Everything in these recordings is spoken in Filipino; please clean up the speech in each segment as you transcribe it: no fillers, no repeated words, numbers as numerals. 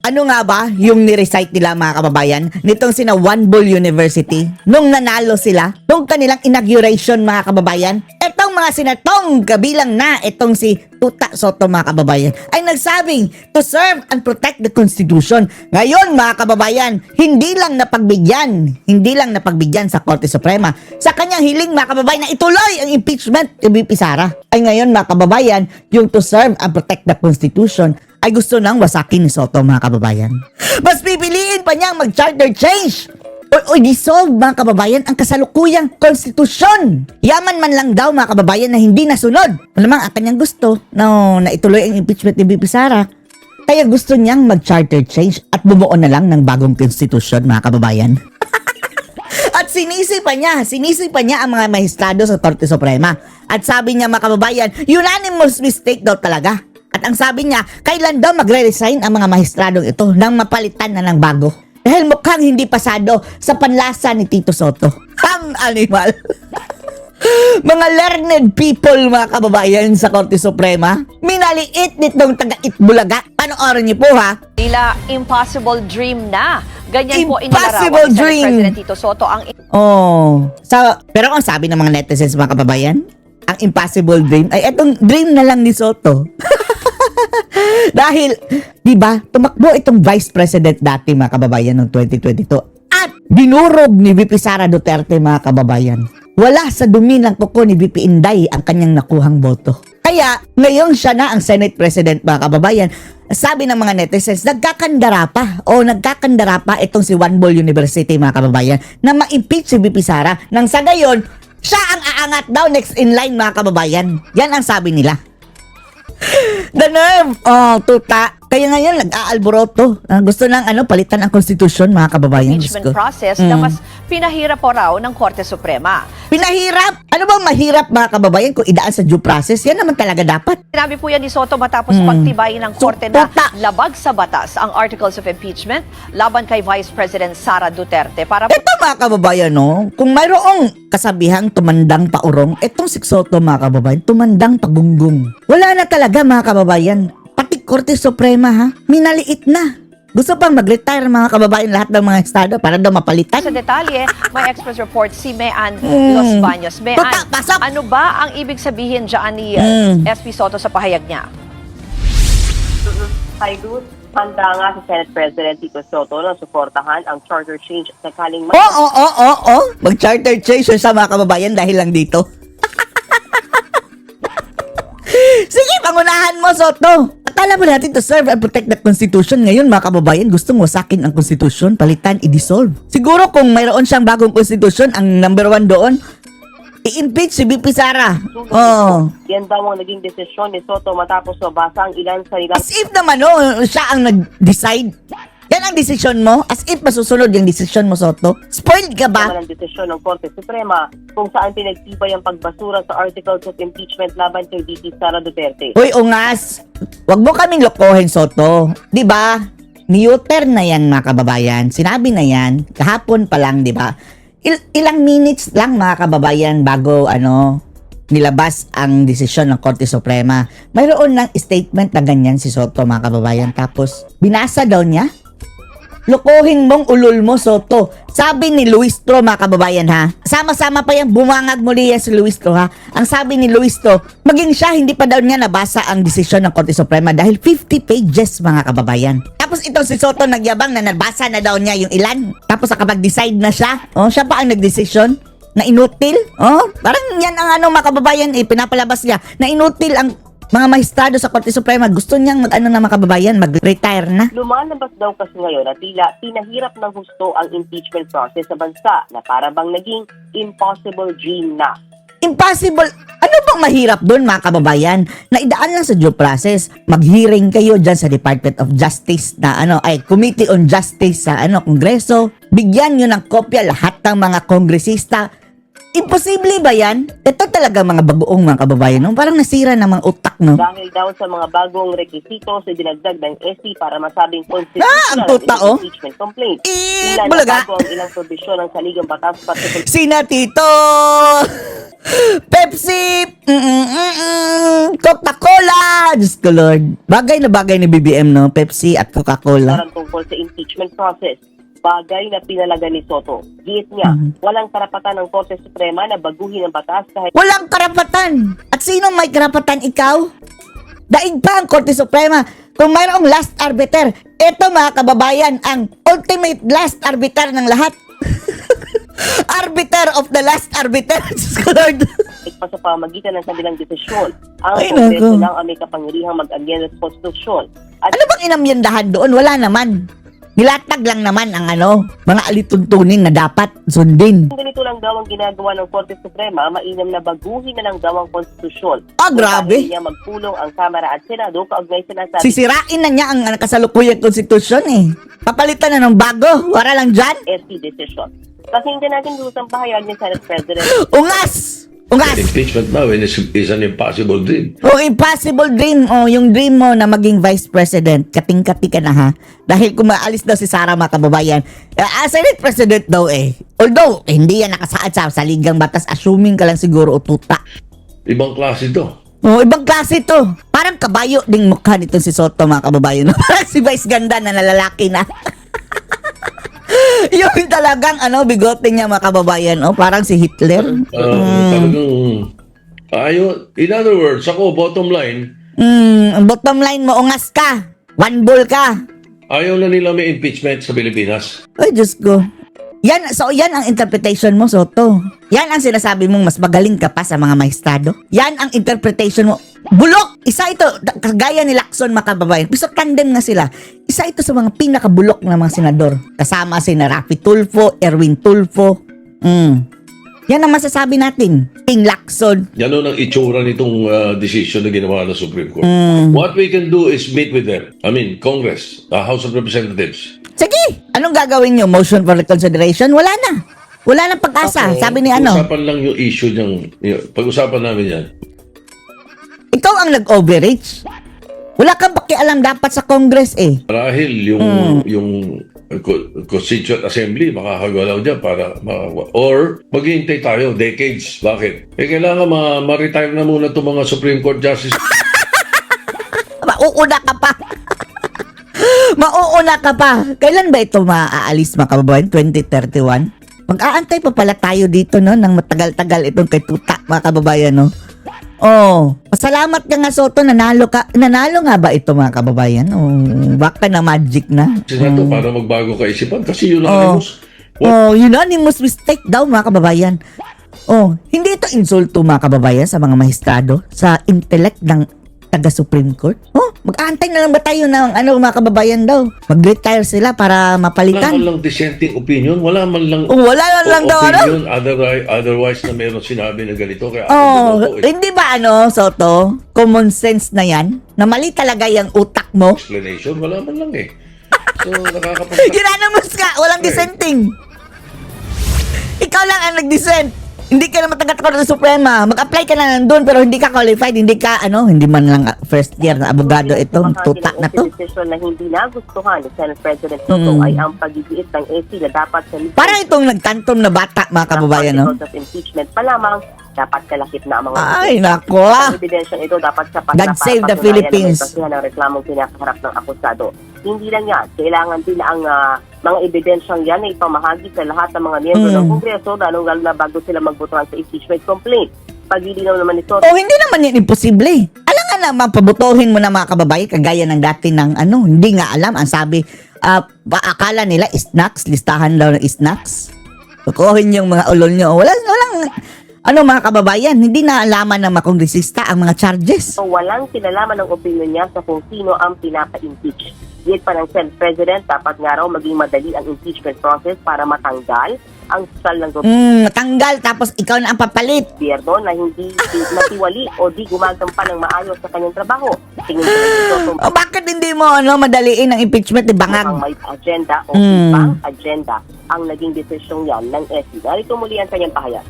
Ano nga ba yung ni-recite nila mga kababayan nitong sina One Bull University nung nanalo sila nung kanilang inauguration mga kababayan? Etong mga senatong kabilang na itong si Tuta Soto mga kababayan ay nagsabing to serve and protect the Constitution. Ngayon mga kababayan, hindi lang napagbigyan sa Korte Suprema sa kanyang hiling mga kababayan na ituloy ang impeachment ni VP Sara. Ay ngayon mga kababayan, yung to serve and protect the Constitution ay gusto nang wasakin ni Soto mga kababayan. Mas pipiliin pa niyang mag-charter change o dissolve mga kababayan ang kasalukuyang konstitusyon. Yaman man lang daw mga kababayan na hindi nasunod. Malamang ang kanyang gusto na ituloy ang impeachment ni VP Sara. Kaya gusto niyang mag-charter change at bumuo na lang ng bagong konstitusyon mga kababayan. At sinisi pa niya ang mga maestrado sa Korte Suprema. At sabi niya mga kababayan, unanimous mistake daw talaga. At ang sabi niya, kailan daw magre-resign ang mga mahistradong ito nang mapalitan na ng bago? Dahil mukhang hindi pasado sa panlasa ni Tito Soto. Ang animal! Mga learned people mga kababayan sa Korte Suprema, minaliit nitong taga-Itbulaga. Panoorin niyo po ha. Tila impossible dream na. Ganyan po Impossible inilarawan ni dream. President Tito Soto ang Pero ang sabi ng mga netizens mga kababayan, ang impossible dream ay etong dream na lang ni Soto. Dahil, di ba, tumakbo itong Vice President dati mga kababayan noong 2022 at dinurog ni VP Sara Duterte mga kababayan. Wala sa dumi ng kuko ni VP Inday ang kanyang nakuhang boto. Kaya, ngayon siya na ang Senate President mga kababayan. Sabi ng mga netizens, nagkakandara pa itong si One Bull University mga kababayan na ma-impeach si VP Sara nang sa gayon, siya ang aangat daw next in line mga kababayan. Yan ang sabi nila. The nerve! Tuta. Kaya ngayon, nag-aalboroto. Gusto nang palitan ang konstitusyon, mga kababayan. impeachment process na mas pinahirap po raw ng Korte Suprema. Pinahirap? Ano bang mahirap, mga kababayan, kung idaan sa due process? Yan naman talaga dapat. Sinabi po yan ni Soto matapos pagtibayin ng Korte na Tuta. labag sa batas ang Articles of Impeachment laban kay Vice President Sara Duterte para Ito, mga kababayan, no? Kung mayroong kasabihang tumandang paurong, itong si Soto, mga kababayan, tumandang pagunggong. Wala na talaga, mga kababayan. Pati Korte Suprema, ha? Minaliit na. Gusto pang mag-retire mga kababayan lahat ng mga estado para daw mapalitan. sa detalye, may express report si Mean Los Baños. Mean, Tuta, pasok! ano ba ang ibig sabihin dyan ni SP Soto sa pahayag niya? Hi, Ruth. Handa nga si Senate President Tito Soto na suportahan ang charter change sakaling Mag-charter change sa mga kababayan dahil lang dito. Sige, pangunahan mo, Soto. Akala mo natin to serve and protect the Constitution. Ngayon, mga kababayan, gustong wasakin ang Constitution, palitan, i-dissolve. Siguro kung mayroon siyang bagong Constitution, ang number 1 doon, i-impeach si VP Sara. Yan daw ang naging desisyon ni Soto matapos mabasa ang ilan sa nilang As if naman, siya ang nag-decide. Yan ang desisyon mo? As if masusunod yung desisyon mo, Soto? Spoiled ka ba? ng desisyon ng Korte Suprema kung saan pinagtibay ang pagbasura sa Articles of Impeachment laban kay VP Sara Duterte. Uy, ungas. Wag mo kaming lokohin, Soto. Di ba? Neuter na yan, mga kababayan. Sinabi na yan. Kahapon pa lang, di ba? Ilang minutes lang, mga kababayan, bago, nilabas ang desisyon ng Korte Suprema. Mayroon ng statement na ganyan si Soto, mga kababayan. Tapos, binasa daw niya. Lokohin mong ulol mo, Soto. Sabi ni Luistro, mga kababayan, ha? Sama-sama pa yung bumangag muli yan si Luistro, ha? Ang sabi ni Luistro, maging siya, hindi pa daw niya nabasa ang desisyon ng Korte Suprema dahil 50 pages, mga kababayan. Tapos itong si Soto nagyabang na nabasa na daw niya yung ilan. Tapos nakapag-decide na siya. Siya pa ang nagdesisyon na inutil. Parang yan ang mga kababayan, pinapalabas niya na inutil ang mga mahistado sa Korte Suprema. Gusto niyang mga kababayan, mag-retire na. Lumalabas daw kasi ngayon na tila pinahirap ng husto ang impeachment process sa bansa na para bang naging impossible dream na. Impossible. Ano bang mahirap doon, mga kababayan? Na idaan lang sa due process. Mag-hearing kayo dyan sa Department of Justice na Committee on Justice sa Kongreso. Bigyan nyo ng kopya lahat ng mga kongresista. Imposible ba yan? Ito talaga mga bagoong mga kababayan, no? Parang nasira ng mga utak, no? Dahil daw sa mga bagong rekisito sa dinagdag ng SC para masabing ang constitutional tuta, oh. impeachment complaint. Eh, Ilan na bulaga. bago ang ilang probisyon ng saligang batas patungkol Sina Tito! Pepsi! Coca-Cola! Diyos ko Lord. Bagay na bagay ni BBM, no? Pepsi at Coca-Cola. sa tungkol sa impeachment process. Bagay na pinalaga ni Soto. Giit niya, walang karapatan ng Korte Suprema na baguhin ang batas kahit Walang karapatan. At sino may karapatan? Ikaw? Daig pa ang Korte Suprema. Kung mayroong last arbiter, ito mga kababayan, ang ultimate last arbiter ng lahat. Arbiter of the last arbiter. Diyos ko Lord. pa sa pamagitan ng kanilang desisyon. Ang Ay, Kongreso naku. lang ang may kapangyarihang mag-amyenda sa konstitusyon. At Ano bang inamyendahan doon? Wala naman. Nilatag lang naman ang mga alituntunin na dapat sundin. kung ganito lang daw ang ginagawa ng Korte Suprema, mainam na baguhin na lang daw ang konstitusyon. Ah, grabe. Kung niya magpulong ang Kamara at Senado, kaugnay sinasabi Sisirain na niya ang kasalukuyang konstitusyon eh. Papalitan na ng bago. Wala lang dyan. SC decision. Pakinggan natin kung saan pahayag ni Senate President Ungas! Ungas! Impeachment now is an impossible dream. Oh, impossible dream. Oh, yung dream mo na maging vice president. Kating-kati ka na ha. Dahil kung maalis daw si Sara mga kababayan, Senate president daw eh. Although, hindi yan nakasaad sa saligang batas. Assuming ka lang siguro ututa. Ibang klase to. Oh, ibang klase to. Parang kabayo ding mukha nito si Soto mga kababayan. No? Parang si Vice Ganda na nalalaki na. Yung talagang bigote niya mga kababayan. Oh, parang si Hitler. Talagang ayaw. In other words, ako, bottom line, Ang bottom line mo, ungas ka. One ball ka. ayaw na nila may impeachment sa Pilipinas. Ay, Diyos ko. Yan ang interpretation mo, Soto. Yan ang sinasabi mong mas magaling ka pa sa mga maestrado. Yan ang interpretation mo. Bulok! Isa ito, kagaya ni Lacson, mga kababayan. Piso tandem nga sila. Isa ito sa mga pinakabulok na mga senador. Kasama si Rafi Tulfo, Erwin Tulfo. Yan ang masasabi natin. King Lacson. Yan ang itsura nitong decision na ginawa ng Supreme Court. What we can do is meet with them. I mean, Congress, the House of Representatives. Sige! Anong gagawin nyo? Motion for reconsideration? Wala na. Wala nang pag-asa. Sabi ni Pag-usapan lang yung issue niyang, pag-usapan namin yan. Ikaw ang nag-overreach. Wala kang pakialam dapat sa Congress eh. Marahil yung Constituent Assembly makakagalaw dyan para or maghihintay tayo decades. Bakit? Kailangan ma-retire na muna itong mga Supreme Court Justice. Mauuna ka pa. Mauuna ka pa. Kailan ba ito maaalis mga kababayan? 2031? Mag-aantay pa pala tayo dito no ng matagal-tagal itong kay Tuta mga kababayan no. Oh, pasalamat ka nga Soto, nanalo ka. Nanalo nga ba ito mga kababayan? Oh, baka na magic na. Senato para magbago kaisipan kasi unanimous. Unanimous mistake daw mga kababayan. Oh, hindi ito insulto mga kababayan sa mga mahistrado, sa intellect ng taga-Supreme Court. Oh, mag-aantay na lang ba tayo ng mga kababayan daw? Mag-retire sila para Wala mapalitan. man lang dissenting opinion, wala man lang Oh, wala lang daw opinion otherwise na meron sinabi na ganito kaya Oh, ako hindi ba Soto? Common sense na yan? Na mali talaga yung utak mo? explanation, wala man lang eh. So nakakapagtaka. Unanimous ka, walang dissenting. Ikaw lang ang nag-dissent. Hindi ka naman taga-taga ng Suprema. Mag-apply ka na nandun pero hindi ka qualified. Hindi ka, hindi man lang first year na abogado ito. Tuta na to. Ang desisyon na hindi nagustuhan ni Senate President Soto ay ang pagigiit ng AC na dapat sa Parang itong nagtantom na bata, mga kababayan, no? articles of impeachment pa lamang, dapat kalakip na ang mga Ay, nako. Ang ebidensyang ito dapat sapat God save the Philippines. Ng reklamong kinakaharap ng akusado. Hindi lang yan, kailangan din ang mga ebidensyang yan ay ipamahagi sa lahat ng mga miyembro ng Kongreso, lalong-lalo na bago sila magbotohan sa impeachment complaint. Pag-ilinaw naman ni Soto, Oh, hindi naman yan imposible. Alam nga naman, pabutuhin mo na mga kababayan, kagaya ng dati ng hindi nga alam. Ang sabi, akala nila snacks, listahan daw ng snacks. Kukuhin yung mga ulol nyo. Walang, mga kababayan, hindi na alaman ng mga kongresista ang mga charges. walang kinalaman ng opinion niya sa kung sino ang pinapa-impeach. Yet pa ng Senate President, dapat nga raw maging madali ang impeachment process para matanggal ang sal ng Tanggal, tapos ikaw na ang papalit. gobyerno na hindi natiwali o di gumagampan ng maayos sa kanyang trabaho. Tingin ko na Soto Bakit hindi mo madaliin ang impeachment? ang Bangag. may agenda o ibang agenda ang naging desisyong yan ng SC. Narito muli ang kanyang pahayag.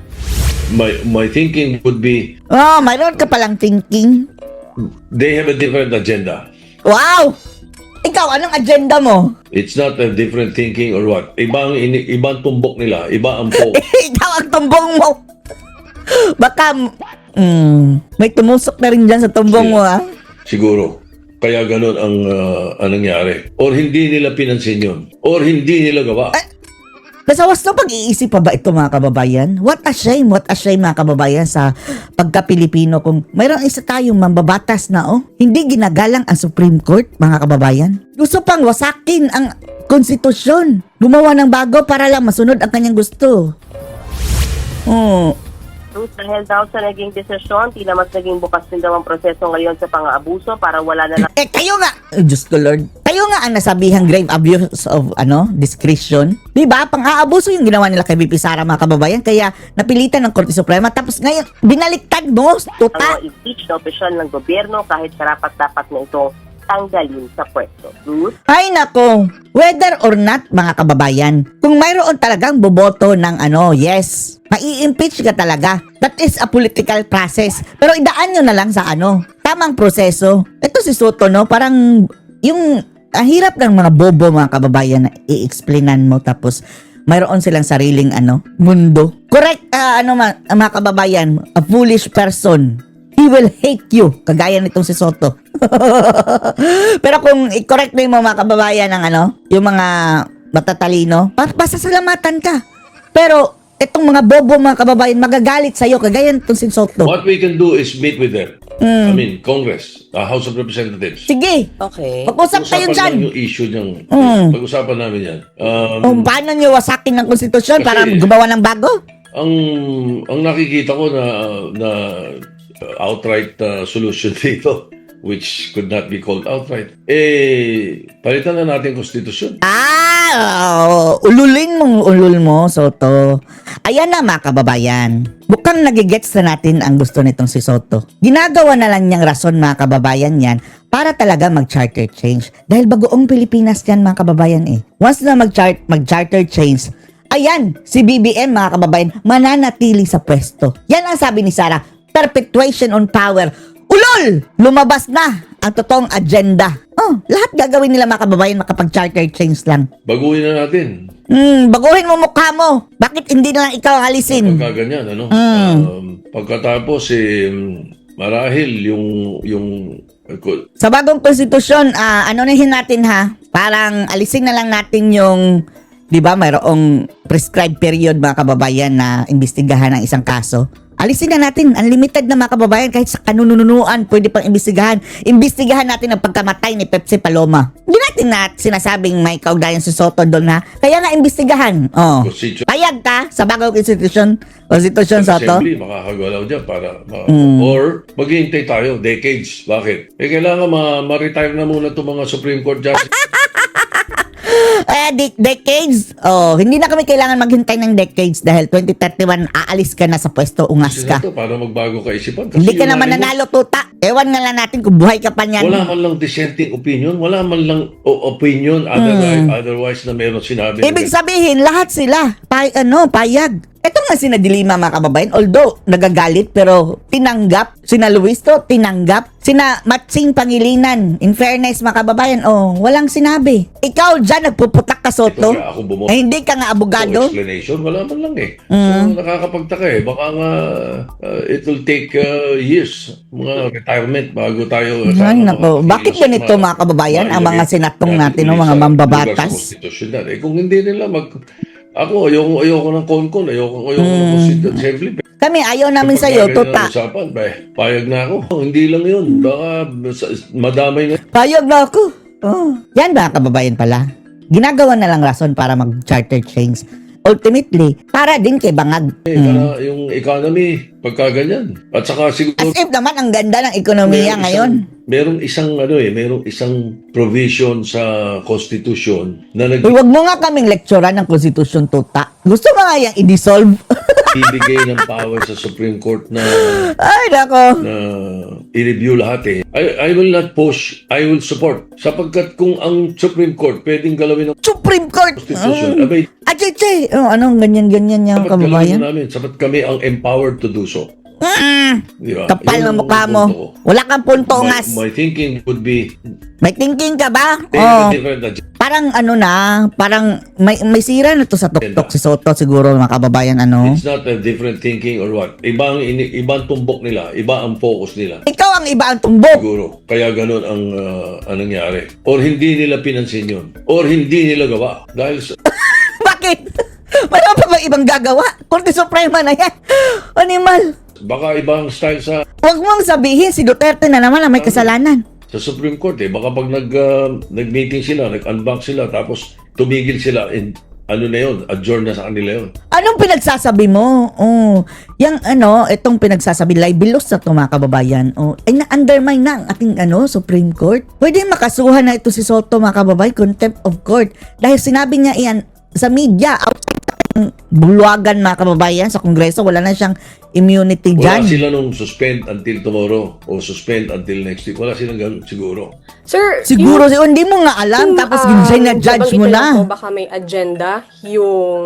my thinking would be Oh, mayroon ka palang thinking. they have a different agenda. Wow! Ikaw, anong agenda mo? It's not a different thinking or what. Ibang tumbok nila, iba ang po. Ikaw ang tumbong mo. Baka, may tumusok na rin dyan sa tumbong mo, ha? Siguro. Kaya ganun ang nangyari. Or hindi nila pinansin yun. Or hindi nila gawa. Nasa wasto pag-iisip pa ba ito mga kababayan? What a shame mga kababayan sa pagka-Pilipino kung mayroong isa tayong mambabatas na hindi ginagalang ang Supreme Court mga kababayan. Gusto pang wasakin ang konstitusyon. Gumawa ng bago para lang masunod ang kanyang gusto. Ruth, dahil daw sa naging desisyon, tila mas naging bukas din daw ang proseso ngayon sa pang-aabuso para wala na lang Kayo nga, Diyos ko Lord, kayo nga ang nasabihang grave abuse of, discretion. Diba? Pang-aabuso yung ginawa nila kay BP Sara mga kababayan, kaya napilitan ng Korte Suprema, tapos ngayon, binaliktad mo, tuta. ang impeach na opisyal ng gobyerno kahit karapat-dapat na ito tanggalin sa pwesto. Ruth? Ay nako, whether or not mga kababayan, kung mayroon talagang boboto ng yes, mai-impeach ka talaga. That is a political process. Pero idaan nyo na lang sa tamang proseso. Ito si Soto, parang yung ang hirap ng mga bobo mga kababayan na i-explainan mo tapos mayroon silang sariling mundo. Correct, mga kababayan, a foolish person. He will hate you, kagaya nitong si Soto. Pero kung i-correct mo mga kababayan ng yung mga matatalino, pasasalamatan ka. Pero itong mga bobo mga kababayan, magagalit sa'yo, kagaya nitong si Soto. What we can do is meet with them. I mean, Congress, House of Representatives. Sige, Okay. mag-usap kayo Pag-usapan dyan. lang yung issue niyang, pag-usapan namin yan. Kung paano nyo wasakin ng konstitusyon Kasi- para gumawa ng bago? Ang nakikita ko na outright solution dito, which could not be called outright, palitan na natin konstitusyon. Ulul mo, Soto. Ayan na mga kababayan. Bukang nagigets na natin ang gusto nitong si Soto. Ginagawa na lang niyang rason mga kababayan yan para talaga mag-charter change. Dahil bagoong Pilipinas yan mga kababayan Once na mag-charter change, ayan, si BBM mga kababayan, mananatili sa pwesto. Yan ang sabi ni Sara, perpetuation on power. Ulol! Lumabas na ang totoong agenda. Lahat gagawin nila mga kababayan makapag-charter change lang. Baguhin na natin. Baguhin mo mukha mo. Bakit hindi na lang ikaw alisin? Pagkaganyan, pagkatapos, marahil yung Sa bagong konstitusyon, anuhin natin ha. Parang alisin na lang natin yung, di ba, mayroong prescribed period mga kababayan na imbestigahan ng isang kaso. Alisin na natin, unlimited na mga kababayan, kahit sa kanununuan, pwede pang imbestigahan. Imbestigahan natin ang pagkamatay ni Pepsi Paloma. Hindi natin sinasabing may kaugnayan si Soto doon ha. Kaya nga imbestigahan. Constitution. Payag ka sa bagong konstitusyon, Soto? Assembly, makakagalaw dyan para or maghihintay tayo, decades. Bakit? Kailangan ma-retire na muna itong mga Supreme Court justice. Decades. Hindi na kami kailangan maghintay ng decades dahil 2031 aalis ka na sa pwesto, ungas ka. Ito, para magbago kaisipan. Kasi Hindi ka yung naman nanay mo, nanalo, tuta. Ewan nga lang natin kung buhay ka pa niyan. wala man lang dissenting opinion, wala man lang opinion otherwise na meron sinabi. Ibig sabihin, lahat sila payag. Ito nga sinadilima mga kababayan, although nagagalit pero tinanggap. Sina Luis to, tinanggap. Sina Matsing Pangilinan, in fairness mga kababayan, walang sinabi. Ikaw dyan nagpuputak ka, Soto. Kaya ako bumoto. Hindi ka nga abogado. Explanation, wala man lang So, nakakapagtaka Baka nga it will take years, mga retirement bago tayo. Ay, nako. Bakit ganito mga kababayan, ang mga senatong natin, mga mambabatas? Kung hindi nila ako, ayoko ng konkon, ayoko ng Constitution Assembly. Kami, ayaw namin sa'yo, tuta. Usapan, payag na ako. Hindi lang yun. Baka madamay na. Payag na ako. Yan ba kababayan pala? Ginagawa na lang rason para mag-charter change. Ultimately, para din kay Bangag. Para yung economy, pagkaganyan. At saka siguro... As if naman ang ganda ng ekonomiya ngayon. Merong isang provision sa Constitution na Uy, wag mo nga kaming lecturean ng Constitution, tuta. Gusto mo nga yung i-dissolve? nagbibigay ng power sa Supreme Court na Ay, nako. i-review lahat I will not push, I will support. Sapagkat kung ang Supreme Court pwedeng galawin ng Supreme Court. Constitution, abay, Achiche! Anong ganyan-ganyan yung Sapat kababayan? namin, sapat kami ang empowered to do so. Di ba? Kapal Yun ng ang mukha punto mo. ko. Wala kang punto, ngas. My thinking would be May thinking ka ba? different agenda. Parang parang may sira na to sa tuktok si Soto siguro mga kababayan, It's not a different thinking or what. Ibang tumbok nila, iba ang focus nila. Ikaw ang iba ang tumbok. Siguro. Kaya ganun ang nangyari. Or hindi nila pinansin yun. Or hindi nila gawa. Dahil sa Bakit? Wala pa ba ibang gagawa? Korte Suprema na yan. Animal. baka ibang style sa Huwag mong sabihin si Duterte na naman ang may kasalanan. Supreme Court eh. Baka pag nag-meeting sila, nag-unbank sila, tapos tumigil sila, ano na yun, adjourn na sa kanila yun. Anong pinagsasabi mo? Yang itong pinagsasabi, libelous sa mga kababayan. Ay na-undermine na ang ating Supreme Court. Pwede makasuhan na ito si Soto mga kababayan, contempt of court. Dahil sinabi niya iyan sa media, outside ng bulwagan mga kababayan sa Kongreso, wala na siyang immunity Wala dyan. sila nung suspend until tomorrow o suspend until next week. Wala silang ganun, siguro. Sir, Siguro, hindi mo nga alam, tapos na-judge mo nabanggit na. Po, baka may agenda yung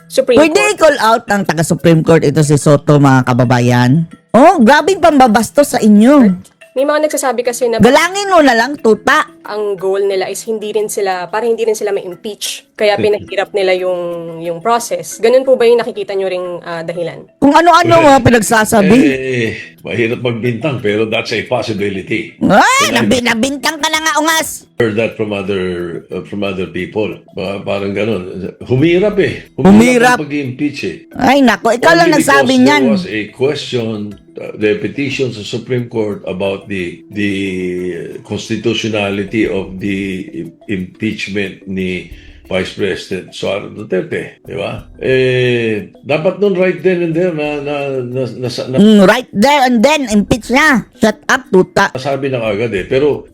Supreme Pwede Court. i-call out ng taga-Supreme Court ito si Soto mga kababayan. Grabing pambabastos sa inyo. May mga nagsasabi kasi na Galangin mo na lang, tuta. ang goal nila is hindi rin sila ma-impeach. Kaya pinahirap nila yung process. Ganun po ba yung nakikita nyo ring dahilan? Kung ano-ano mga pinagsasabi. Mahirap magbintang, pero that's a possibility. Ay, nabintang ka na nga, ungas. Heard that from other people. Parang ganun. Humirap eh. Humirap. ang pag-impeach eh. Ay, nako, ikaw lang Only nagsabi because niyan. There was a question, the petition sa Supreme Court about the constitutionality of the impeachment ni Vice President Sara Duterte, di ba? Dapat nun right then and there Right there and then, impeach na. Shut up, tuta. nasabi na agad eh. Pero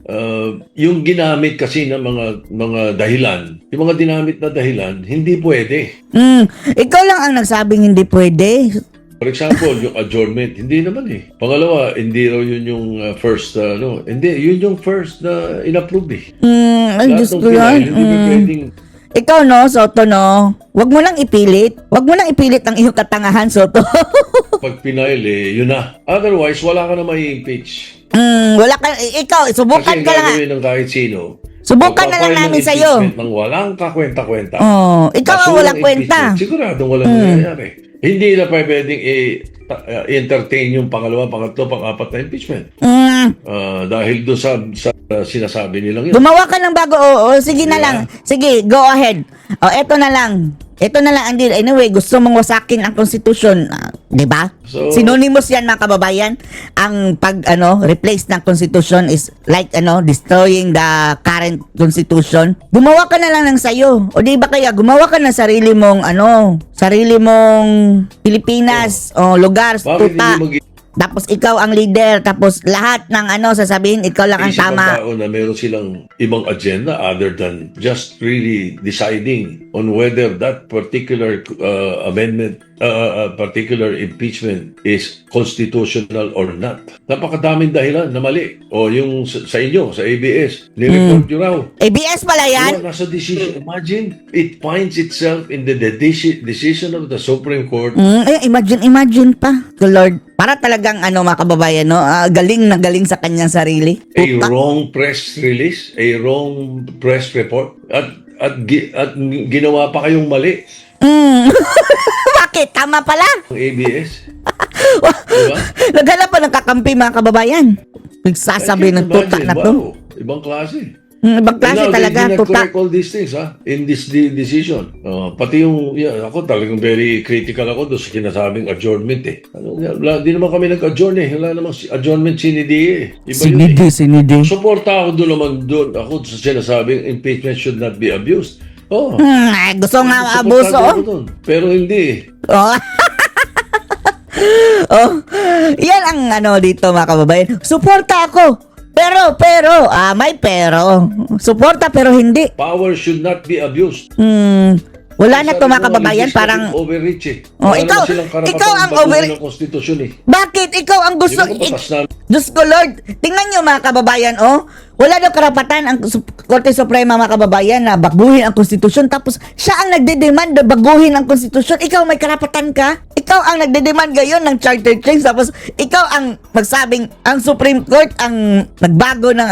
yung ginamit kasi ng mga dahilan, yung mga dinamit na dahilan, hindi pwede. Ikaw lang ang nagsabing hindi pwede. For example, yung adjournment, hindi naman eh. Pangalawa, hindi raw yun yung first, hindi, yun yung first na in-approve eh. Ay, Lahat Diyos ng ko Pinay, yan. hindi pa pwedeng Ikaw, Soto, wag mo lang ipilit. Wag mo lang ipilit ang iyong katangahan, Soto. pag pinail eh, yun na. Otherwise, wala ka na may impeach. Wala ka, ikaw, subukan Kasi ka lang. gagawin ng kahit sino. Subukan na lang magpa-file ng namin sa'yo. impeachment Nang walang kakwenta-kwenta. Ikaw ang Basulang walang kwenta. impeachment, Siguradong walang nangyayari. Hindi na pa pwedeng entertain yung pangalawa, pangatlo, pang-apat na impeachment. Dahil doon sa sinasabi nilang yun. Gumawa ka ng bago. Sige na lang. Sige, go ahead. Eto na lang. Ito na lang ang deal. Anyway, gusto mong wasakin ang constitution, 'di ba? So- Synonymous 'yan mga kababayan. Ang replace ng constitution is like destroying the current constitution. Gumawa ka na lang ng sayo. O 'di ba kaya gumawa ka ng sarili mong Pilipinas, lugar, Bakit tuta. hindi Tapos ikaw ang leader, tapos lahat ng sasabihin, ikaw lang ang isip ng tama. tao na meron silang ibang agenda other than just really deciding on whether that particular amendment, particular impeachment is constitutional or not. Napakadaming dahilan na mali. O yung sa inyo, sa ABS, nireport nyo raw. ABS pala yan. Nasa decision. Imagine, it finds itself in the decision of the Supreme Court. Imagine pa. The Lord. Para talagang mga kababayan, galing na galing sa kanyang sarili. A Puta. wrong press release, a wrong press report, at ginawa pa kayong mali Bakit? Tama pala. ng ABS. Diba? Naghanap pa ng kakampi mga kababayan. Nagsasabi ng tuta na to. Wow, ibang klase. Ibang klase And now, talaga, they did not tuta. correct all these things, in this decision. Pati yung, ako talagang very critical ako doon sa kinasabing adjournment eh. Di naman kami nag-adjourn eh. Wala namang adjournment sinidi eh. Iba yun eh. Sinidi. Suporta ako doon. Ako sa sinasabing impeachment should not be abused. Gusto nga Suportado abuso. ako dun. Pero hindi eh. Yan ang dito mga kababayan. Suporta ako. Pero, may pero. Suporta pero hindi. Power should not be abused. Wala na to Sabi mga ko, kababayan, legislative parang overreach eh. Oh, Wala ikaw- na silang karapatan ikaw ang baguhin ng konstitusyon eh. bakit ikaw ang gusto Hindi ko batas na Diyos ko Lord, tingnan nyo mga kababayan, oh, wala daw karapatan ang Korte Suprema mga kababayan na baguhin ang konstitusyon, tapos siya ang nagdedemand na baguhin ang konstitusyon. Ikaw may karapatan ka? Ikaw ang nagdedemand ngayon ng charter change, tapos ikaw ang magsabing ang Supreme Court ang nagbago ng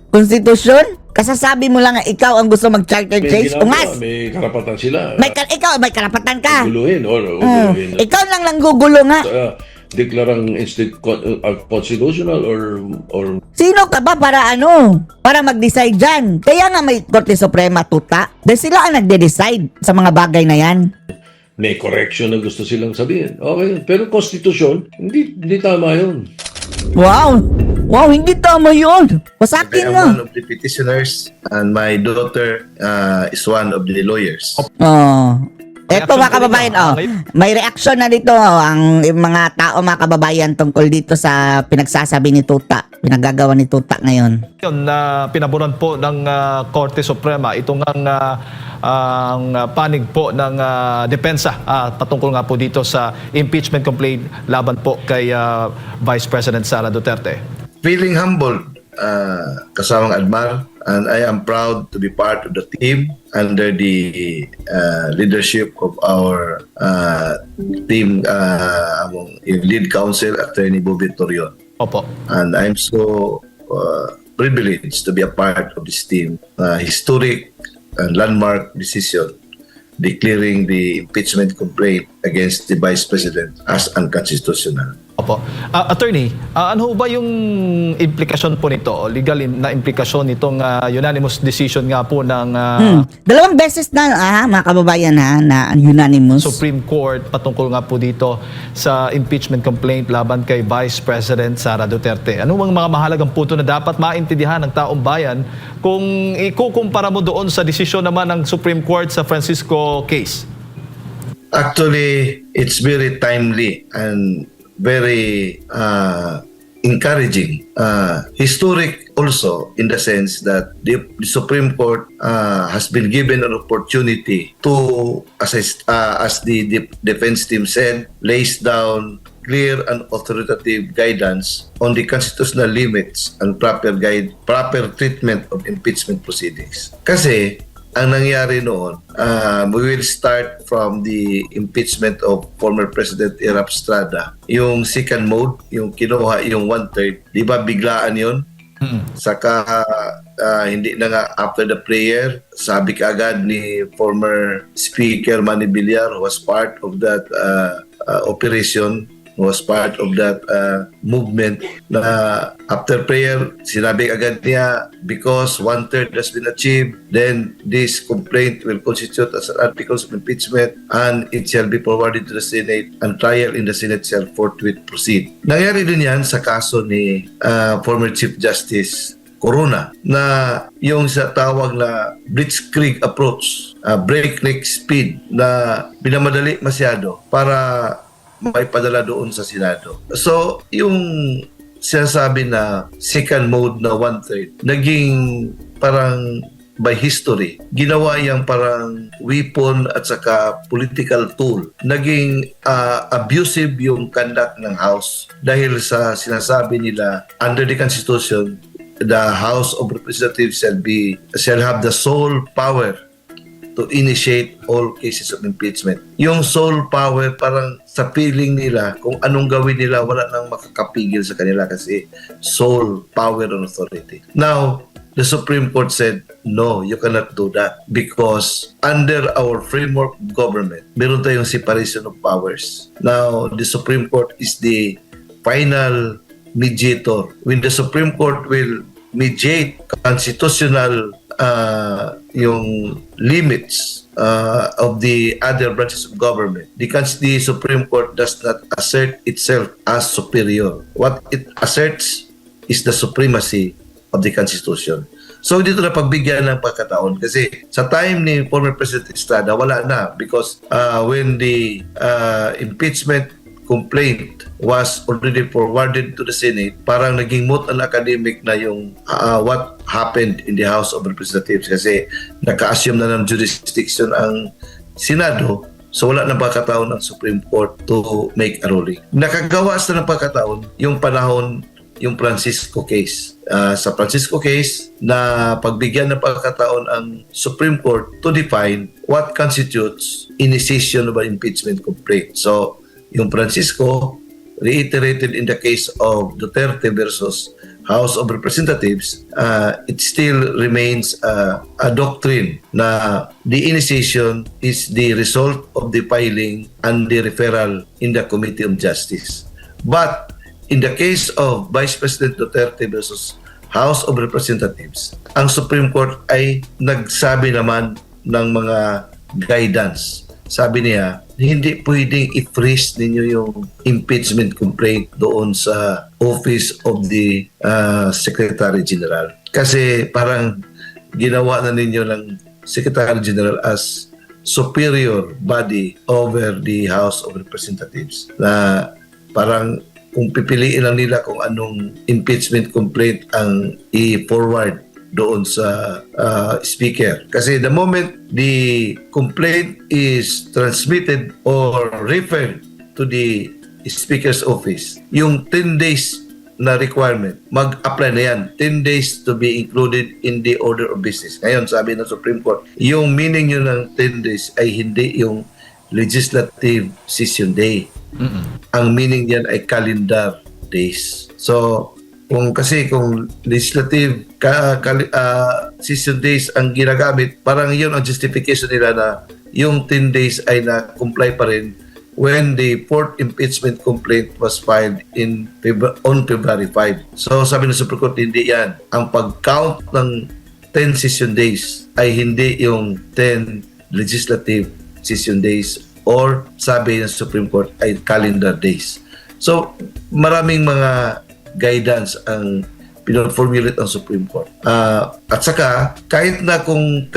konstitusyon? Kasasabi mo lang na ikaw ang gusto mag-charter may change? ginagawa, Ungas! may karapatan sila. Ikaw may karapatan ka. Guluhin or guluhin. Ikaw lang nanggugulo nga. Deklarang constitutional or Sino ka ba para para mag-decide dyan? Kaya nga may Korte Suprema tuta. Dahil sila ang nagde-decide sa mga bagay na yan. may correction na gusto silang sabihin. Okay, pero konstitusyon, hindi tama yun. Wow! Wow, hindi tama yun. I Wasakin am mo. one of the petitioners and my daughter is one of the lawyers. Oh. Eto Reaction mga ko rin, kababayan, ngayon. may reaction na dito ang mga tao mga kababayan tungkol dito sa pinagsasabi ni Tuta, pinagagawa ni Tuta ngayon. Yun na pinaboran po ng Korte Suprema itong ang panig po ng depensa patungkol nga po dito sa impeachment complaint laban po kay Vice President Sara Duterte. Feeling humbled, kasamang Admar, and I am proud to be part of the team under the leadership of our team, yung lead counsel, Attorney Bobby Torion. Opo. And I'm so privileged to be a part of this team. Historic and landmark decision declaring the impeachment complaint against the Vice President as unconstitutional. Opo. Attorney, ano ba yung implikasyon po nito, legal na implikasyon nitong unanimous decision nga po ng Dalawang beses na mga kababayan na unanimous. Supreme Court patungkol nga po dito sa impeachment complaint laban kay Vice President Sara Duterte? Ano bang mga mahalagang punto na dapat maintindihan ng taong bayan kung ikukumpara mo doon sa desisyon naman ng Supreme Court sa Francisco case? Actually, it's very timely and very encouraging. Historic also in the sense that the Supreme Court has been given an opportunity to, as the defense team said, lays down clear and authoritative guidance on the constitutional limits and proper treatment of impeachment proceedings. Kasi ang nangyari noon, we will start from the impeachment of former President Erap Estrada. Yung second mode, yung kinuha yung 1/3, di ba biglaan yun? Saka hindi na nga after the prayer, sabi kaagad ni former Speaker Manny Villar, who was part of that operation, was part of that movement, na after prayer, sinabi agad niya, because 1/3 has been achieved, then this complaint will constitute as an articles of impeachment and it shall be forwarded to the Senate and trial in the Senate shall forthwith proceed. Nangyari din yan sa kaso ni former Chief Justice Corona, na yung sa tawag na blitzkrieg approach, breakneck speed, na binamadali masyado para may padala doon sa Senado. So, yung sinasabi na second mode na 1/3, naging parang by history, ginawa yung parang weapon at saka political tool. Naging abusive yung conduct ng House dahil sa sinasabi nila, under the Constitution, the House of Representatives shall have the sole power to initiate all cases of impeachment. Yung sole power, parang sa feeling nila, kung anong gawin nila, wala nang makakapigil sa kanila kasi sole power and authority. Now, the Supreme Court said, no, you cannot do that because under our framework of government, meron tayong separation of powers. Now, the Supreme Court is the final mediator. When the Supreme Court will mediate constitutional yung limits of the other branches of government, the Supreme Court does not assert itself as superior. What it asserts is the supremacy of the Constitution. So dito na pagbigyan ng pagkataon kasi sa time ni former President Estrada, wala na because when the impeachment complaint was already forwarded to the Senate, parang naging moot and academic na yung what happened in the House of Representatives kasi naka-assume na ng jurisdiction ang Senado, so wala na pagkataon ang Supreme Court to make a ruling. Nakagawas na ng pagkataon yung panahon yung Francisco case. Sa Francisco case, na pagbigyan ng pagkataon ang Supreme Court to define what constitutes initiation of an impeachment complaint. So, yung Francisco reiterated in the case of Duterte versus House of Representatives, it still remains a doctrine na the initiation is the result of the filing and the referral in the Committee of Justice. But in the case of Vice President Duterte versus House of Representatives, ang Supreme Court ay nagsabi naman ng mga guidance. Sabi niya, hindi pwedeng i-freeze ninyo yung impeachment complaint doon sa Office of the Secretary General. Kasi parang ginawa na ninyo ng Secretary General as superior body over the House of Representatives. Na parang kung pipiliin lang nila kung anong impeachment complaint ang i-forward doon sa speaker. Kasi the moment the complaint is transmitted or referred to the speaker's office, yung 10 days na requirement, mag-apply na yan. 10 days to be included in the order of business. Ngayon, sabi ng Supreme Court, yung meaning yun ng 10 days ay hindi yung legislative session day. Ang meaning yan ay calendar days. So, kung legislative session days ang ginagamit, parang yun ang justification nila na yung 10 days ay na-comply pa rin when the fourth impeachment complaint was filed on February 5. So, sabi ng Supreme Court, hindi yan. Ang pag-count ng 10 session days ay hindi yung 10 legislative session days or sabi ng Supreme Court ay calendar days. So, maraming mga guidance ang pinoformulate ang Supreme Court. At saka, kahit na kung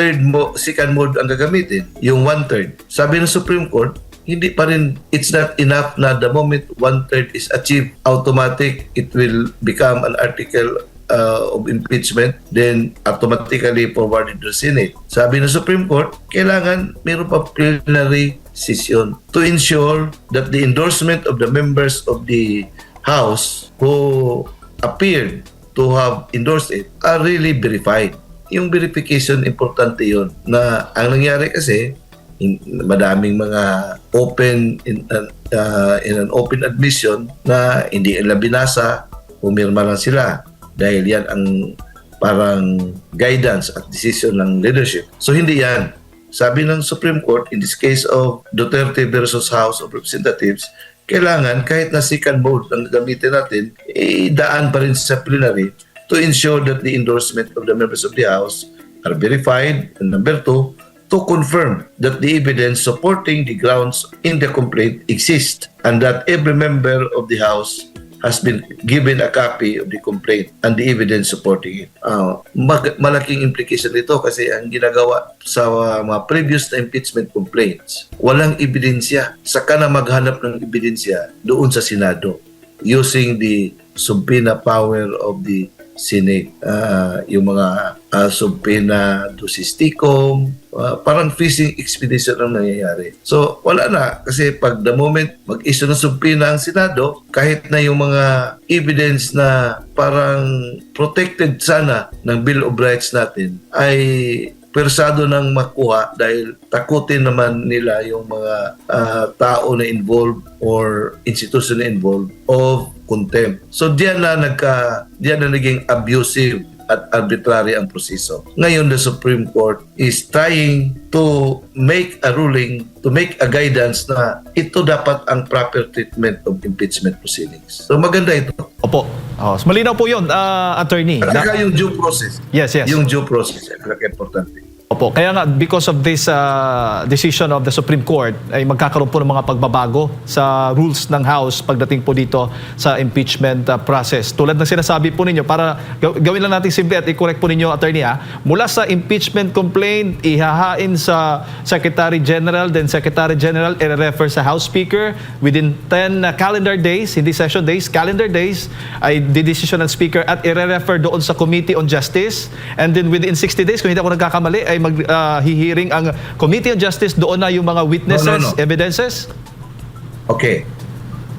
second mode ang gagamitin, yung 1/3, sabi ng Supreme Court, hindi pa rin, it's not enough na the moment 1/3 is achieved, automatic, it will become an article of impeachment, then automatically forwarded to the Senate. Sabi ng Supreme Court, kailangan mayroon pa plenary session to ensure that the endorsement of the members of the House who appeared to have endorsed it are really verified. Yung verification, importante yun. Na ang nangyari kasi, madaming mga open in an open admission na hindi nila binasa, pumirma lang sila dahil yan ang parang guidance at decision ng leadership. So hindi yan. Sabi ng Supreme Court, in this case of Duterte versus House of Representatives, kailangan kahit na second mode ang gamitin natin, daan pa rin sa plenary to ensure that the endorsement of the members of the House are verified. And number 2, to confirm that the evidence supporting the grounds in the complaint exists and that every member of the House has been given a copy of the complaint and the evidence supporting it. Malaking implication nito kasi ang ginagawa sa mga previous na impeachment complaints, walang ebidensya. Saka na maghanap ng ebidensya doon sa Senado using the subpoena power of the Senate. Yung mga subpoena dosisticum, parang fishing expedition ang nangyayari. So, wala na. Kasi pag the moment mag-issue ng subpoena ang Senado, kahit na yung mga evidence na parang protected sana ng Bill of Rights natin, ay persado nang makuha dahil takutin naman nila yung mga tao na involved or institution na involved of contempt. So diyan na naging abusive at arbitrary ang proseso. Ngayon, the Supreme Court is trying to make a ruling, to make a guidance na ito dapat ang proper treatment of impeachment proceedings. So maganda ito. Opo. Malinaw po yun, attorney. At saka yung due process. Yes. Yung due process, importante. Opo, kaya nga because of this decision of the Supreme Court ay magkakaroon po ng mga pagbabago sa rules ng House pagdating po dito sa impeachment process. Tulad ng sinasabi po ninyo, para gawin lang natin simple at i-correct po ninyo, attorney, mula sa impeachment complaint, ihahain sa Secretary General, then Secretary General i-refer sa House Speaker within 10 calendar days, hindi session days, calendar days, ay di-decision ng Speaker at i-refer doon sa Committee on Justice, and then within 60 days, kung hindi ako nagkakamali, ay hihiring ang Committee on Justice, doon na yung mga witnesses, No. evidences? Okay.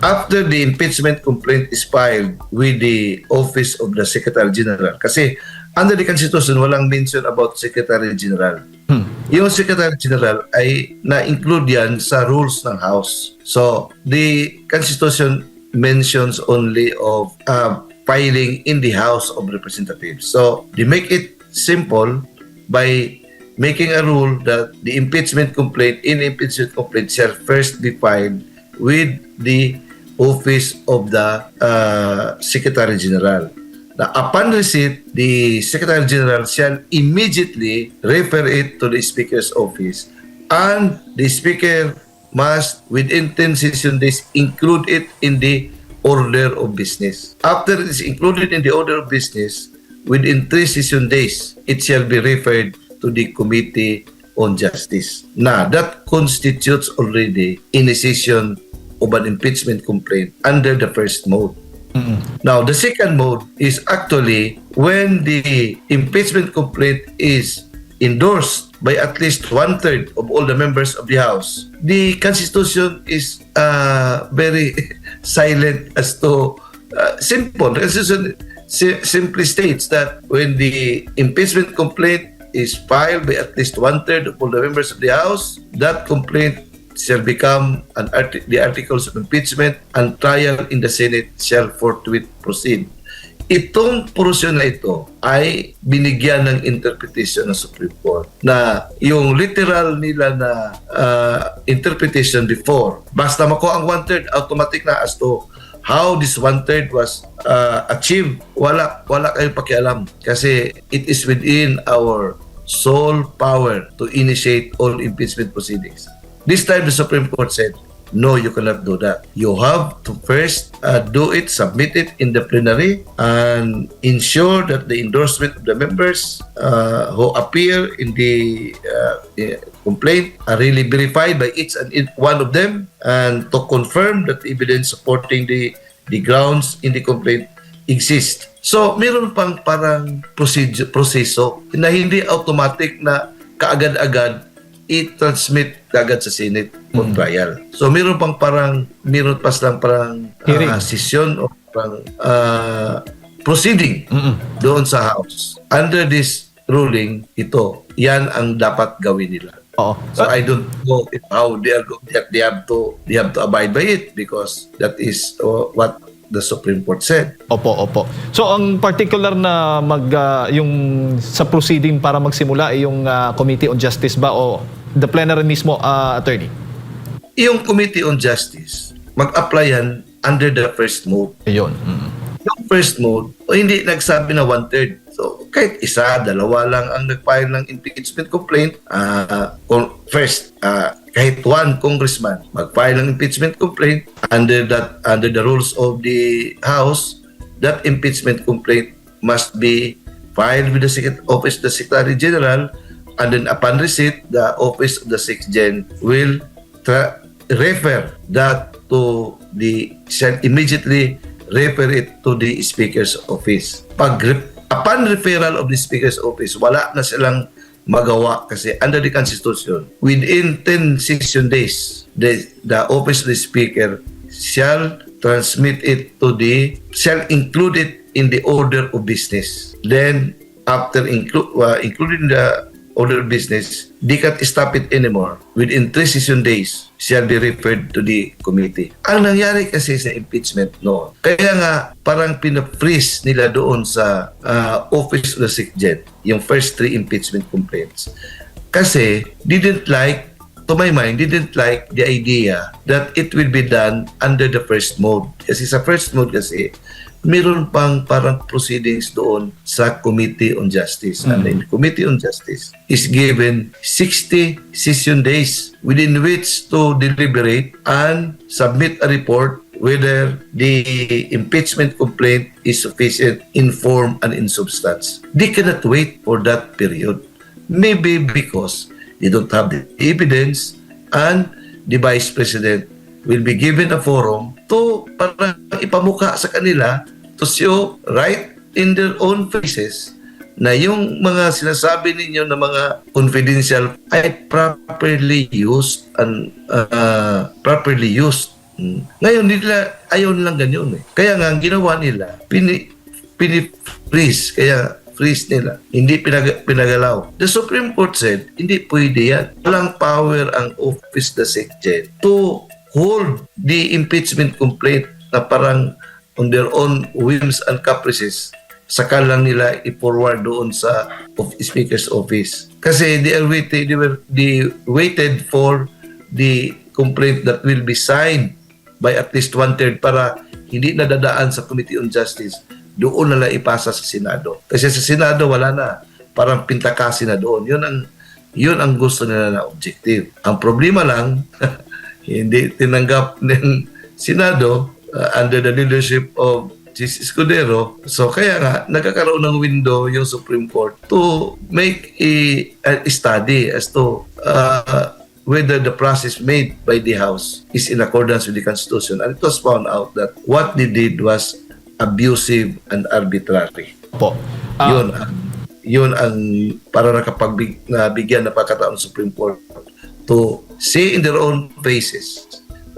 After the impeachment complaint is filed with the Office of the Secretary General, kasi under the Constitution, walang mention about Secretary General. Yung Secretary General ay na-include yan sa rules ng House. So, the Constitution mentions only of filing in the House of Representatives. So, they make it simple by making a rule that the impeachment complaint shall first be filed with the Office of the Secretary General. Now, upon receipt, the Secretary General shall immediately refer it to the Speaker's office, and the Speaker must, within 10 session days, include it in the order of business. After it is included in the order of business, within 3 session days, it shall be referred to the Committee on Justice. Now, that constitutes already initiation of an impeachment complaint under the first mode. Now, the second mode is actually when the impeachment complaint is endorsed by at least 1/3 of all the members of the House. The Constitution is very silent as to simple. The Constitution simply states that when the impeachment complaint is filed by at least 1/3 of all the members of the House, that complaint shall become the articles of impeachment, and trial in the Senate shall forthwith proceed. Itong porosyon na ito ay binigyan ng interpretation ng Supreme Court na yung literal nila na interpretation before, basta makuha ang 1/3, automatic na as to how this 1/3 was achieved, wala kayong pakialam kasi it is within our sole power to initiate all impeachment proceedings. This time, the Supreme Court said, no, you cannot do that. You have to first do it, submit it in the plenary, and ensure that the endorsement of the members who appear in the complaint are really verified by each and one of them, and to confirm that the evidence supporting the grounds in the complaint exist. So, meron pang parang proseso na hindi automatic na kaagad-agad i-transmit agad sa Senate for trial. So meron pa lang parang session o parang proceeding doon sa House. Under this ruling, yan ang dapat gawin nila. Oo. So I don't know how they have to abide by it, because that is what the Supreme Court said. Opo. So ang particular na yung sa proceeding para magsimula ay yung Committee on Justice ba o the plenary mismo, attorney? Yung Committee on Justice, mag-apply yan under the first mode. Ayun. Yung first mode, hindi nagsabi na 1/3. So, kahit isa, dalawa lang ang nag-file ng impeachment complaint. First, kahit one congressman mag-file ng impeachment complaint under the rules of the House, that impeachment complaint must be filed with the Office of the Secretary General, and then upon receipt, the Office of the Sixth Gen will refer that to shall immediately refer it to the Speaker's Office. Upon referral of the Speaker's Office, wala na silang magawa kasi under the Constitution, within 10 session days, the Office of the Speaker shall include it in the order of business. Then, after including the order of business, they can't stop it anymore. Within 3 session days, shall be referred to the committee. Ang nangyari kasi sa impeachment noon, kaya nga parang pinapreeze nila doon sa Office of the Sixth Gen, yung first 3 impeachment complaints. Kasi to my mind, didn't like the idea that it will be done under the first mode. Kasi sa first mode kasi, meron pang parang proceedings doon sa Committee on Justice. And the Committee on Justice is given 60 session days within which to deliberate and submit a report whether the impeachment complaint is sufficient in form and in substance. They cannot wait for that period. Maybe because they don't have the evidence, and the Vice President will be given a forum to parang ipamukha sa kanila to show right in their own faces na yung mga sinasabi ninyo na mga confidential ay properly used and properly used. Ngayon nila ayaw nilang ganyan eh. Kaya nga ang ginawa nila, pini-freeze, kaya freeze nila. Hindi pinagalaw. The Supreme Court said, hindi pwede yan. Walang power ang office the SecGen to hold the impeachment complaint na parang on their own whims and caprices. Saka lang nila i-forward doon sa Speaker's office. Kasi they waited for the complaint that will be signed by at least 1/3 para hindi na dadaan sa Committee on Justice. Doon na lang ipasa sa Senado. Kasi sa Senado wala na. Parang pintakasi na doon. Yun ang gusto nila na objective. Ang problema lang, hindi tinanggap ng Senado under the leadership of Justice Escudero. So kaya nga, nagkakaroon ng window yung Supreme Court to make a study as to whether the process made by the House is in accordance with the Constitution. And it was found out that what they did was abusive and arbitrary. Po. Yun ang para nabigyan na pagkataon ng Supreme Court to say in their own faces,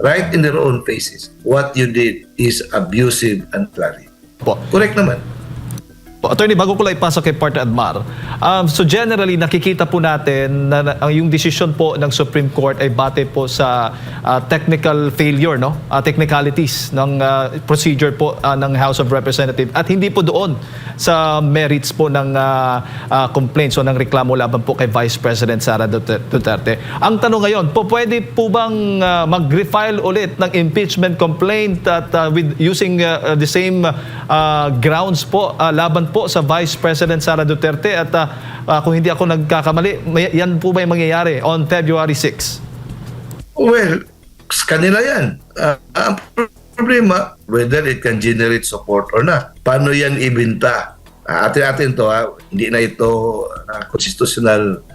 right in their own faces, what you did is abusive and arbitrary. Po. Correct naman. Attorney, bago ko lang ipasok kay Partner Admar, so generally nakikita po natin na yung decision po ng Supreme Court ay base po sa technical failure, no? Technicalities ng procedure po ng House of Representatives at hindi po doon sa merits po ng complaints o ng reklamo laban po kay Vice President Sara Duterte. Ang tanong ngayon, pwede po bang mag-refile ulit ng impeachment complaint at with using the same grounds po laban po sa Vice President Sara Duterte at kung hindi ako nagkakamali, yan po ba yung mangyayari on February 6? Well, kanila yan. Ang problema, whether it can generate support or not. Paano yan ibenta? Atin-atin to, hindi na ito constitutional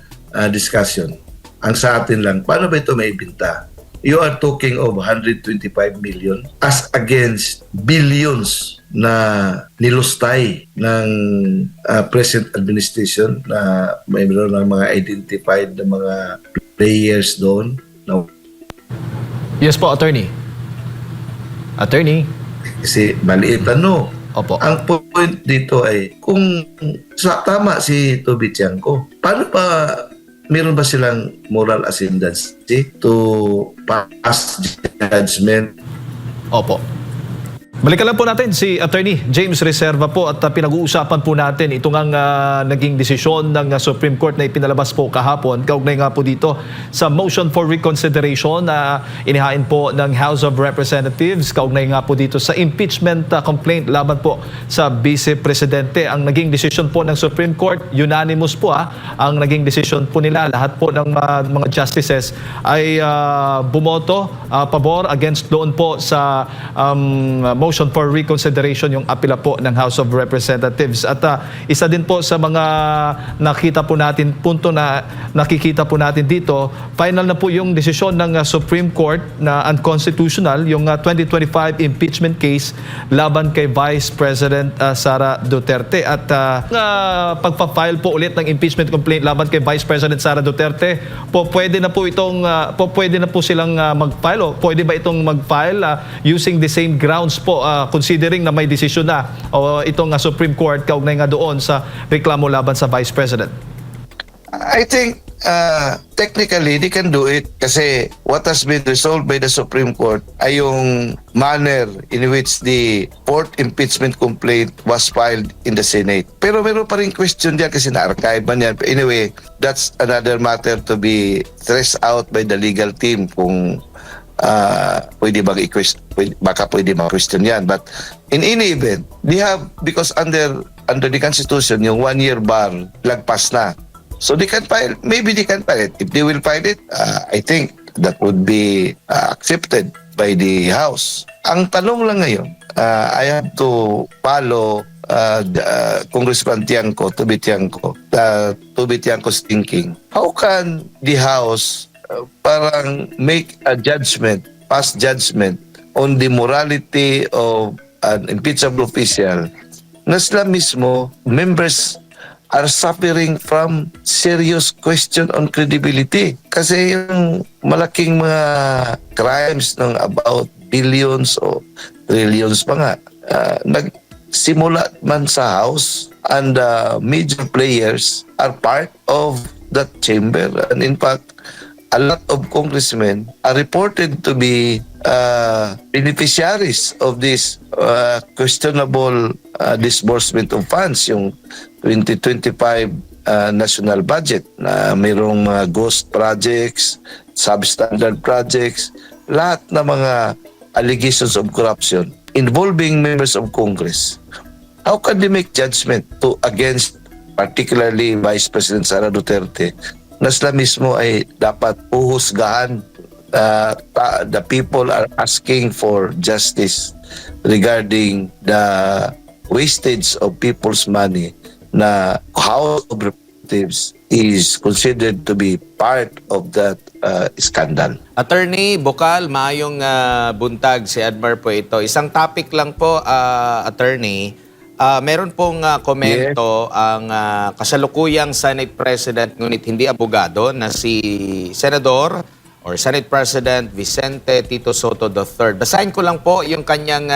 discussion. Ang sa atin lang, paano ba ito maibenta? You are talking of 125 million as against billions na nilustay ng present administration na mayroon ng mga identified na mga players doon. No. Yes po, Attorney. Attorney. Kasi maliit ano. Opo. Ang point dito ay kung tama si Toby Tiangco, paano pa meron ba silang moral ascendancy to pass judgment? Opo. Balikan lang po natin si Attorney James Reserva po at pinag-uusapan po natin itong ang naging desisyon ng Supreme Court na ipinalabas po kahapon. Kaugnay nga po dito sa motion for reconsideration na inihain po ng House of Representatives. Kaugnay nga po dito sa impeachment complaint laban po sa Vice Presidente. Ang naging desisyon po ng Supreme Court, unanimous po ang naging desisyon po nila. Lahat po ng mga justices ay bumoto pabor against doon po sa motion for reconsideration yung apela po ng House of Representatives. At isa din po sa mga nakita po natin, punto na nakikita po natin dito, final na po yung desisyon ng Supreme Court na unconstitutional, yung 2025 impeachment case laban kay Vice President Sara Duterte. At pagpa-file po ulit ng impeachment complaint laban kay Vice President Sara Duterte, pwede na po silang mag-file o pwede ba itong mag-file using the same grounds po considering na may desisyon na o itong Supreme Court kaugnay nga doon sa reklamo laban sa Vice President? I think technically they can do it kasi what has been resolved by the Supreme Court ay yung manner in which the fourth impeachment complaint was filed in the Senate. Pero meron pa rin question diyan kasi na-archive man yan. Anyway, that's another matter to be stressed out by the legal team kung pwede baka pwede ma-question yan. But in any event, they have, because under the Constitution, yung 1-year bar, lagpas na. So they can file, maybe they can file it. If they will file it, I think that would be accepted by the House. Ang tanong lang ngayon, I have to follow Congressman Tiangco, Toby Tiangco's thinking. How can the House parang make a judgment, pass judgment on the morality of an impeachable official na sila mismo members are suffering from serious question on credibility. Kasi yung malaking mga crimes ng about billions o trillions pa nga, nagsimula man sa House, and major players are part of that chamber. And in fact, a lot of congressmen are reported to be beneficiaries of this questionable disbursement of funds, yung 2025 national budget na mayroong mga ghost projects, substandard projects, lahat ng mga allegations of corruption involving members of Congress. How can they make judgment against particularly Vice President Sara Duterte na sila mismo ay dapat uhusgahan? The people are asking for justice regarding the wastage of people's money na House of Representatives is considered to be part of that scandal. Attorney Bokal, maayong buntag si Admar po ito. Isang topic lang po, Attorney. Meron pong komento ang kasalukuyang Senate President ngunit hindi abogado na si Senador or Senate President Vicente Tito Soto III. Basahin ko lang po yung kanyang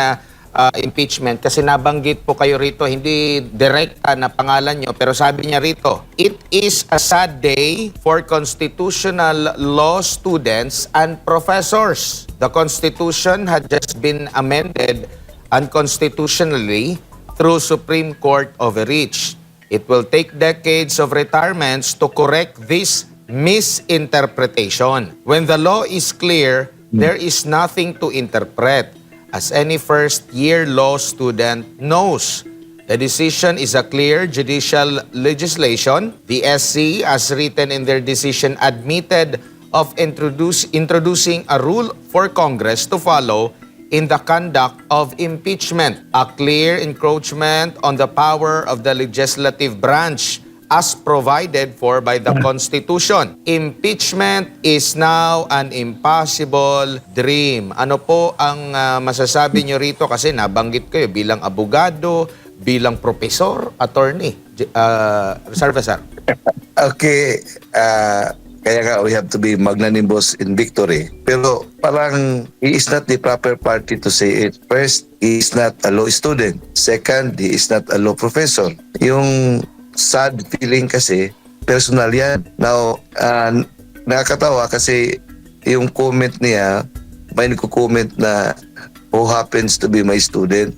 impeachment kasi nabanggit po kayo rito, hindi direkta na pangalan nyo, pero sabi niya rito, "It is a sad day for constitutional law students and professors. The Constitution had just been amended unconstitutionally through Supreme Court overreach. It will take decades of retirements to correct this misinterpretation. When the law is clear, there is nothing to interpret, as any first-year law student knows. The decision is a clear judicial legislation. The SC, as written in their decision, admitted of introducing a rule for Congress to follow in the conduct of impeachment, a clear encroachment on the power of the legislative branch as provided for by the Constitution. Impeachment is now an impossible dream." Ano po ang masasabi nyo rito? Kasi nabanggit kayo bilang abogado, bilang profesor, attorney. Salvazar. Okay, kaya nga we have to be magnanimous in victory. Pero parang he is not the proper party to say it. First, he is not a law student. Second, he is not a law professor. Yung sad feeling kasi, personal yan. Now, nakakatawa kasi yung comment niya, may nagko-comment na who happens to be my student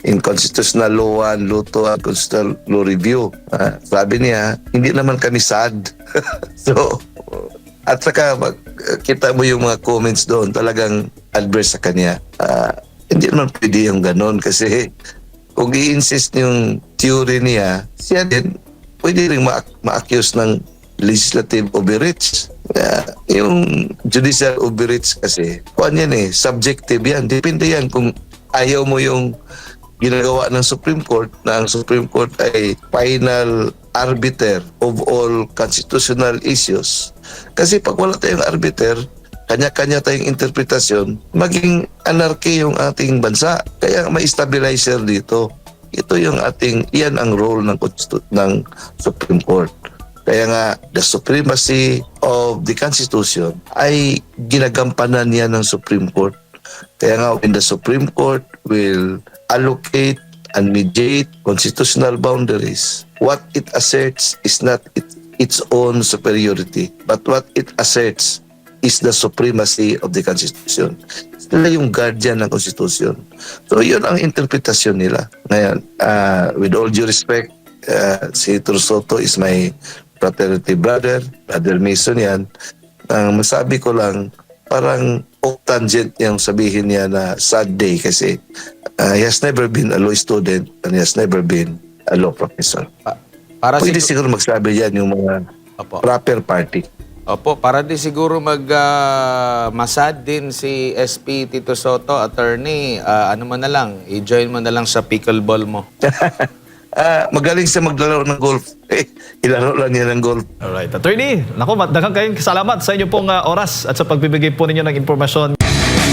in Constitutional Law 1, Law 2, and Constitutional Law Review. Sabi niya, hindi naman kami sad. So, at saka kita mo yung mga comments doon, talagang adverse sa kanya. Hindi naman pwede yung ganon kasi kung i-insist yung theory niya, siya din pwede rin ma-accuse ng legislative overreach. Yung judicial overreach kasi, kuwan yan subjective yan. Depende yan kung ayaw mo yung ginagawa ng Supreme Court na ang Supreme Court ay final arbiter of all constitutional issues. Kasi pag wala tayong arbiter, kanya-kanya tayong interpretasyon, maging anarchy yung ating bansa. Kaya may stabilizer dito. Ito yung iyan ang role ng Supreme Court. Kaya nga, the supremacy of the Constitution ay ginagampanan niya ng Supreme Court. Kaya nga, when the Supreme Court will allocate and mediate constitutional boundaries, what it asserts is not its own superiority, but what it asserts is the supremacy of the Constitution. Sila yung guardian ng Constitution. So, yun ang interpretasyon nila. Ngayon, with all due respect, si Soto is my fraternity brother Mason yan. Ang masabi ko lang, parang off-tangent yung sabihin niya na sad day kasi he has never been a law student and he has never been a law professor. Para Pwede siguro magsabi yan yung mga proper party. Opo, para di siguro masad din si SP Tito Soto, attorney, ano mo na lang, i-join mo na lang sa pickleball mo. Magaling siya maglalaro ng golf. Ilaro lang niya ng golf. Alright, attorney, naku, daghang kayong salamat sa inyo pong oras at sa pagbibigay po ninyo ng impormasyon.